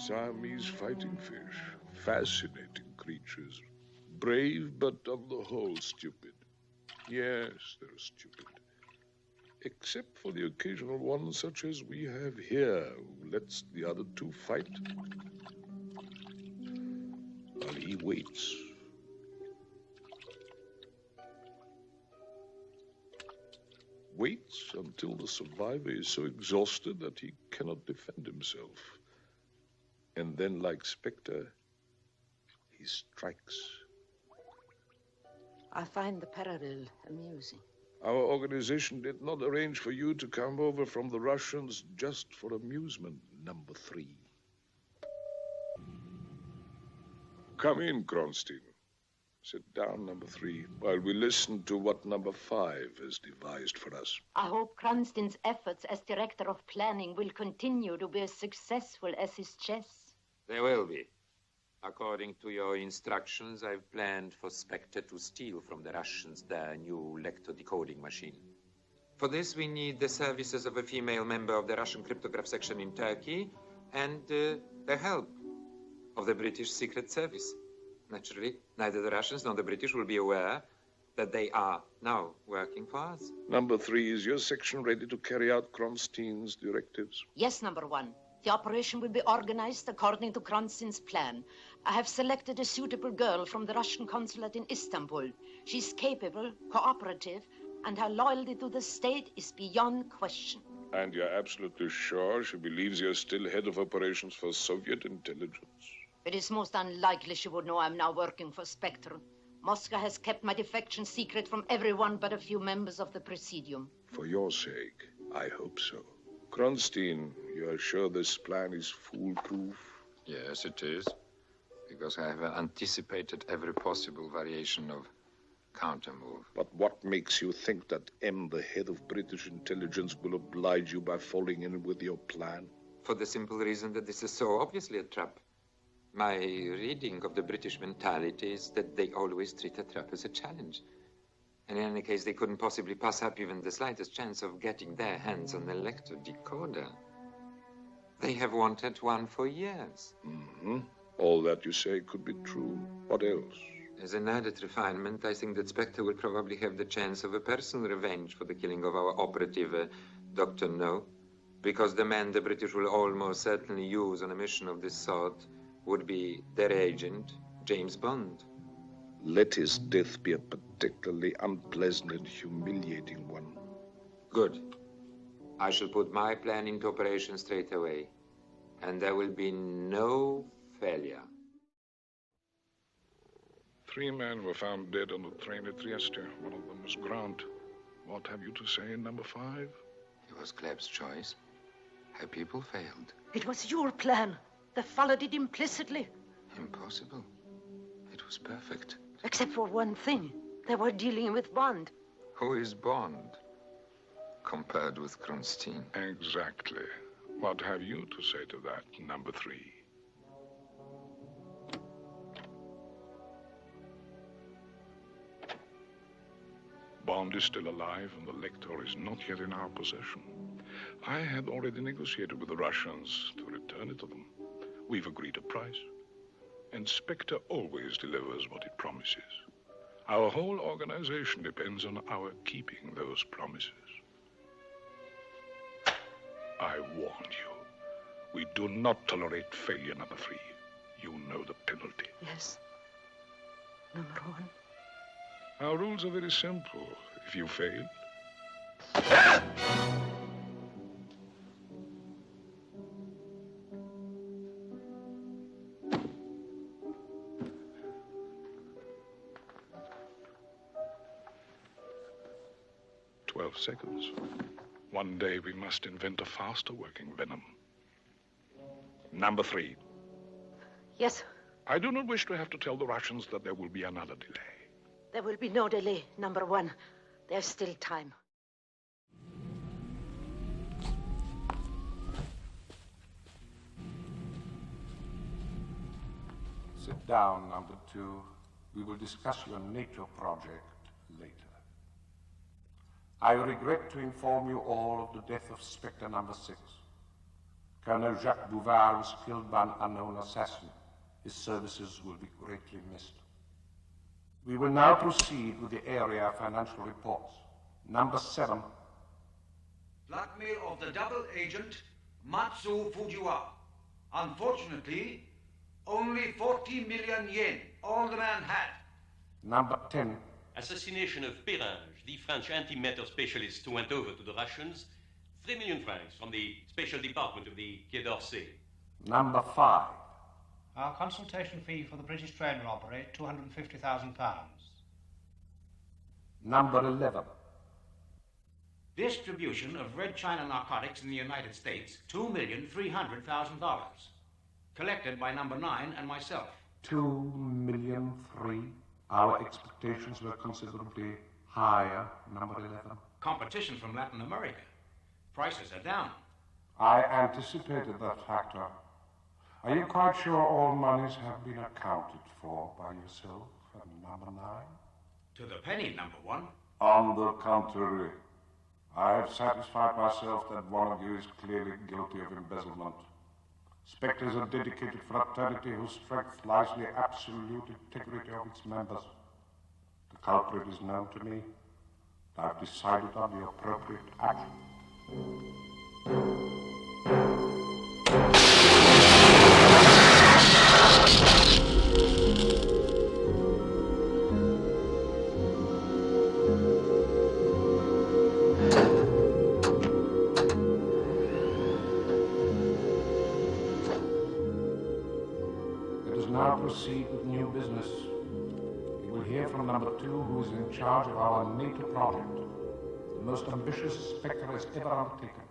Siamese fighting fish. Fascinating creatures. Brave, but on the whole stupid. Yes, they're stupid. Except for the occasional one such as we have here, who lets the other two fight. While he waits. Waits until the survivor is so exhausted that he cannot defend himself. And then, like Spectre, he strikes. I find the parallel amusing. Our organization did not arrange for you to come over from the Russians just for amusement, number 3. Come in, Kronstein. Sit down, number 3, while we listen to what number 5 has devised for us. I hope Kronstein's efforts as director of planning will continue to be as successful as his chess. They will be. According to your instructions, I've planned for Spectre to steal from the Russians their new Lektor decoding machine. For this, we need the services of a female member of the Russian cryptograph section in Turkey and the help of the British Secret Service. Naturally, neither the Russians nor the British will be aware that they are now working for us. Number 3, is your section ready to carry out Kronstein's directives? Yes, number 1. The operation will be organized according to Kronstein's plan. I have selected a suitable girl from the Russian consulate in Istanbul. She's capable, cooperative, and her loyalty to the state is beyond question. And you're absolutely sure she believes you're still head of operations for Soviet intelligence? It is most unlikely she would know I'm now working for Spectre. Moscow has kept my defection secret from everyone but a few members of the Presidium. For your sake, I hope so. Kronstein, you are sure this plan is foolproof? Yes, it is. Because I have anticipated every possible variation of countermove. But what makes you think that M, the head of British intelligence, will oblige you by falling in with your plan? For the simple reason that this is so obviously a trap. My reading of the British mentality is that they always treat a trap as a challenge. And in any case, they couldn't possibly pass up even the slightest chance of getting their hands on the Lektor decoder. They have wanted one for years. Mm-hmm. All that you say could be true. What else? As an added refinement, I think that Spectre will probably have the chance of a personal revenge for the killing of our operative, Dr. No, because the man the British will almost certainly use on a mission of this sort would be their agent, James Bond. Let his death be a particularly unpleasant and humiliating one. Good. I shall put my plan into operation straight away, and there will be no failure. 3 men were found dead on the train at Trieste. One of them was Grant. What have you to say, number 5? It was Klebb's choice. Her people failed. It was your plan. They followed it implicitly. Impossible. It was perfect. Except for one thing. They were dealing with Bond. Who is Bond compared with Kronstein? Exactly. What have you to say to that, number 3? Bond is still alive, and the Lektor is not yet in our possession. I had already negotiated with the Russians to return it to them. We've agreed a price, and Spectre always delivers what it promises. Our whole organization depends on our keeping those promises. I warn you, we do not tolerate failure, number 3. You know the penalty. Yes. Number 1. Our rules are very simple. If you fail... seconds. One day we must invent a faster working venom. Number 3. Yes. I do not wish to have to tell the Russians that there will be another delay. There will be no delay, number 1. There's still time. Sit down, number 2. We will discuss your NATO project later. I regret to inform you all of the death of Spectre number 6. Colonel Jacques Bouvard was killed by an unknown assassin. His services will be greatly missed. We will now proceed with the area financial reports. Number 7. Blackmail of the double agent Matsu Fujiwara. Unfortunately, only 40 million yen, all the man had. Number 10. Assassination of Perringe, the French antimatter specialist who went over to the Russians. 3 million francs from the special department of the Quai d'Orsay. Number 5. Our consultation fee for the British train robbery, £250,000. Number 11. Distribution of red China narcotics in the United States, $2,300,000. Collected by number 9 and myself. 2,000,003. Our expectations were considerably higher, number 11. Competition from Latin America. Prices are down. I anticipated that factor. Are you quite sure all monies have been accounted for by yourself and number 9? To the penny, number 1. On the contrary, I have satisfied myself that one of you is clearly guilty of embezzlement. Spectre is a dedicated fraternity whose strength lies in the absolute integrity of its members. The culprit is known to me. I've decided on the appropriate action. Let us now proceed with new business. We will hear from number 2, who is in charge of our NATO project. The most ambitious Spectre has ever undertaken.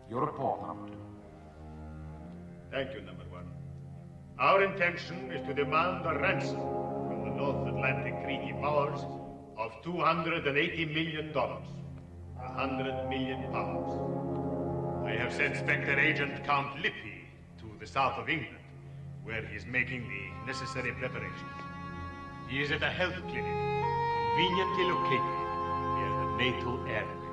Your report, number 2. Thank you, number 1. Our intention is to demand a ransom from the North Atlantic Treaty Powers of $280 million. 100 million pounds. I have sent Spectre agent Count Lippi to the south of England, where he is making the necessary preparations. He is at a health clinic, conveniently located near the NATO airfield.